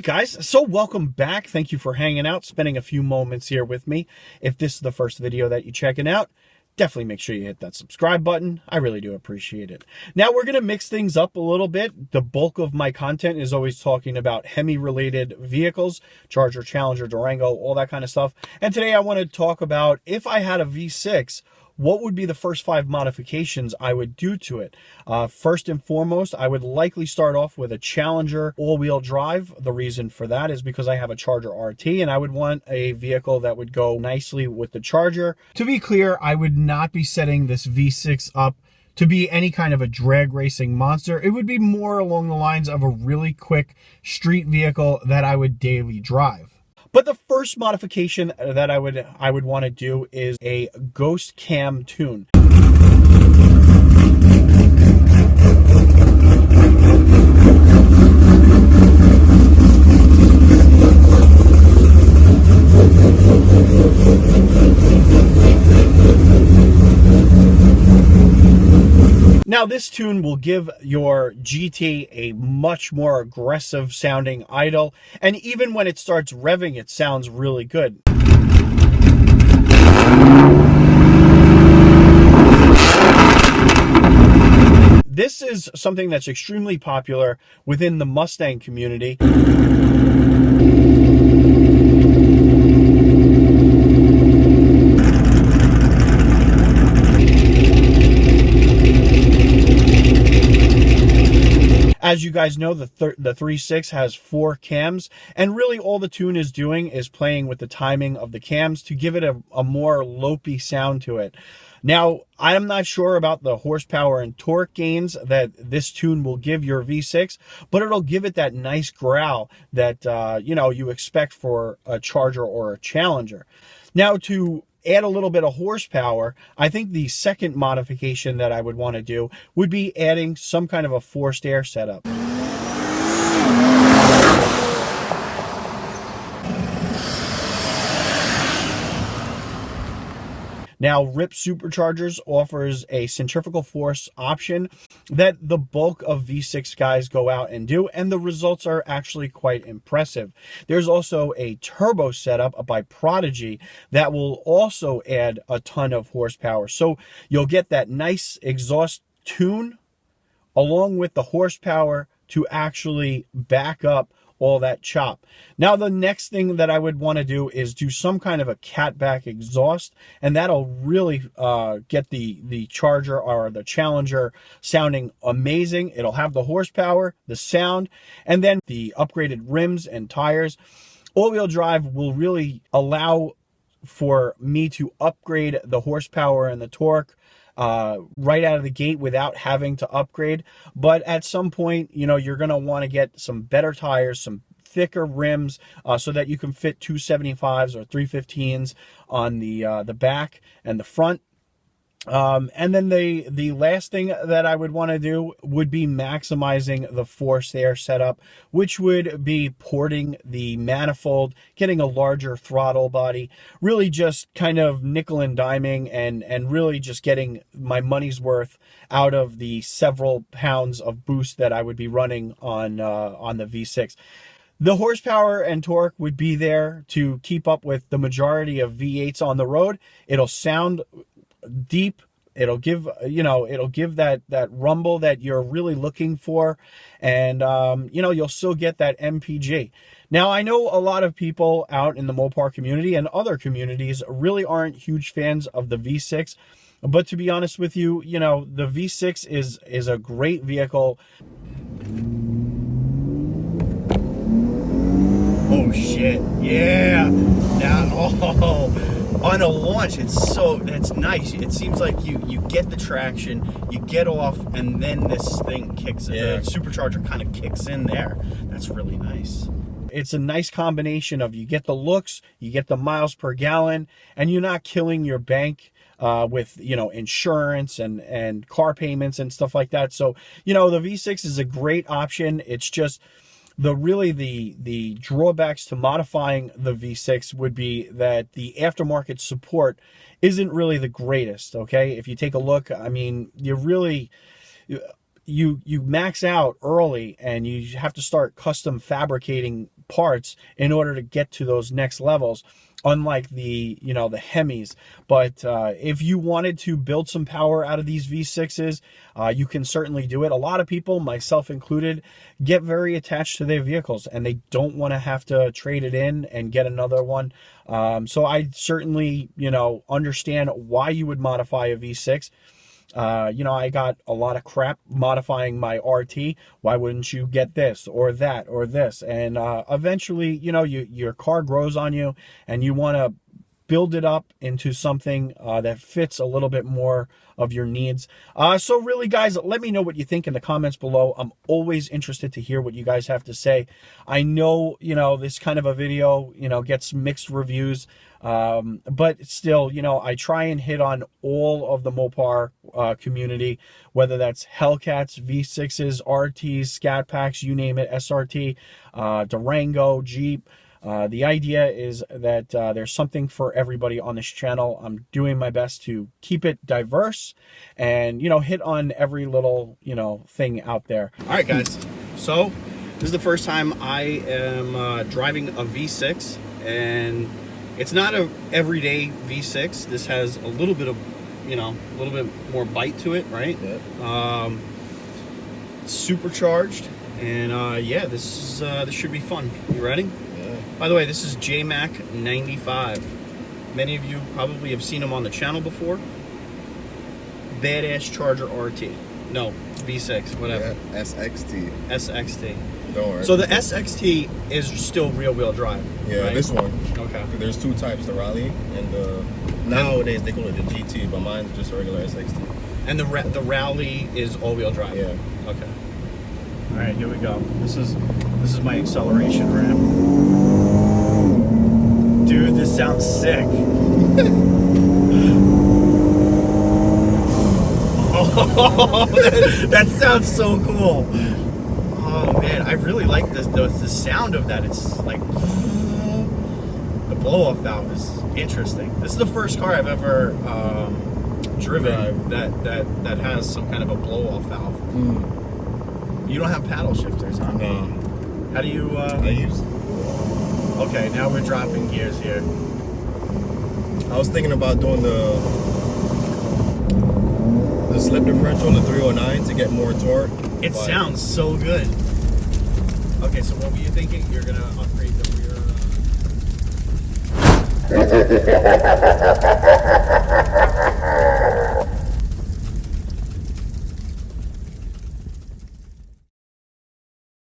right, guys, so welcome back. Thank you for hanging out, spending a few moments here with me. If this is the first video that you're checking out, definitely make sure you hit that subscribe button. I really do appreciate it. Now we're going to mix things up a little bit. The bulk of my content is always talking about Hemi-related vehicles, Charger, Challenger, Durango, all that kind of stuff. And today I want to talk about if I had a V6, what would be the first 5 modifications I would do to it? First and foremost, I would likely start off with a Challenger all-wheel drive. The reason for that is because I have a Charger RT and I would want a vehicle that would go nicely with the Charger. To be clear, I would not be setting this V6 up to be any kind of a drag racing monster. It would be more along the lines of a really quick street vehicle that I would daily drive. But the first modification that I would want to do is a ghost cam tune. Now this tune will give your GT a much more aggressive sounding idle, and even when it starts revving, it sounds really good. This is something that's extremely popular within the Mustang community. As you guys know, the 3.6 has 4 cams, and really all the tune is doing is playing with the timing of the cams to give it a more lopey sound to it. Now, I'm not sure about the horsepower and torque gains that this tune will give your V6, but it'll give it that nice growl that you expect for a Charger or a Challenger. Now, to add a little bit of horsepower, I think the second modification that I would want to do would be adding some kind of a forced air setup. Now, RIP Superchargers offers a centrifugal force option that the bulk of V6 guys go out and do, and the results are actually quite impressive. There's also a turbo setup by Prodigy that will also add a ton of horsepower. So you'll get that nice exhaust tune along with the horsepower to actually back up all that chop. Now, the next thing that I would want to do is do some kind of a catback exhaust, and that'll really get the Charger or the Challenger sounding amazing. It'll have the horsepower, the sound, and then the upgraded rims and tires. All-wheel drive will really allow for me to upgrade the horsepower and the torque right out of the gate without having to upgrade. But at some point, you're going to want to get some better tires, some thicker rims, so that you can fit 275s or 315s on the back and the front. And then the last thing that I would want to do would be maximizing the forced air setup, which would be porting the Manifold, getting a larger throttle body, really just kind of nickel and diming and really just getting my money's worth out of the several pounds of boost that I would be running on the V6. The horsepower and torque would be there to keep up with the majority of V8s on the road. It'll sound deep. It'll give that rumble that you're really looking for, and you'll still get that MPG. Now, I know a lot of people out in the Mopar community and other communities really aren't huge fans of the V6, but to be honest with you, the V6 is a great vehicle. Oh shit, yeah. Now, on a launch, that's nice. It seems like you get the traction, you get off, and then this thing kicks in. Yeah. The Supercharger kind of kicks in there. That's really nice. It's a nice combination of you get the looks, you get the miles per gallon, and you're not killing your bank with insurance and car payments and stuff like that. So the V6 is a great option. It's just the drawbacks to modifying the V6 would be that the aftermarket support isn't really the greatest. Okay, if you take a look, I mean, you max out early and you have to start custom fabricating parts in order to get to those next levels, unlike the, you know, the Hemis. But if you wanted to build some power out of these V6s, you can certainly do it. A lot of people, myself included, get very attached to their vehicles and they don't want to have to trade it in and get another one. So I certainly, you know, understand why you would modify a V6. You know, I got a lot of crap modifying my RT. Why wouldn't you get this or that or this? And eventually, you know, your car grows on you and you want to build it up into something that fits a little bit more of your needs. So really, guys, let me know what you think in the comments below. I'm always interested to hear what you guys have to say. I know, you know, this kind of a video, you know, gets mixed reviews. But still, you know, I try and hit on all of the Mopar community, whether that's Hellcats, V6s, RTs, Scat Packs, you name it, SRT, Durango, Jeep. The idea is that there's something for everybody on this channel. I'm doing my best to keep it diverse and, you know, hit on every little, you know, thing out there. All right, guys. So this is the first time I am driving a V6, and it's not a everyday V6. This has a little bit of, you know, a little bit more bite to it, right? Yep. Supercharged, and yeah, this should be fun. You ready? Yeah. By the way, this is JMac 95. Many of you probably have seen him on the channel before. Badass Charger RT. No, V6, whatever. Yeah, SXT. SXT. Don't worry. So the SXT is still rear-wheel drive. Yeah, right? this one. Okay. There's two types, the Rallye and the, nowadays they call it the GT, but mine's just a regular SXT. And the Rallye is all-wheel drive. Yeah. Okay. All right, here we go. This is my acceleration ramp. Dude, this sounds sick. Oh, that sounds so cool. Oh man, I really like the sound of that. It's like the blow-off valve is interesting. This is the first car I've ever driven that has some kind of a blow-off valve. You don't have paddle shifters, huh? No. How do you? I use. Okay, now we're dropping gears here. I was thinking about doing the slip differential on the 309 to get more torque. It sounds so good. Okay, so what were you thinking? You're gonna upgrade the rear?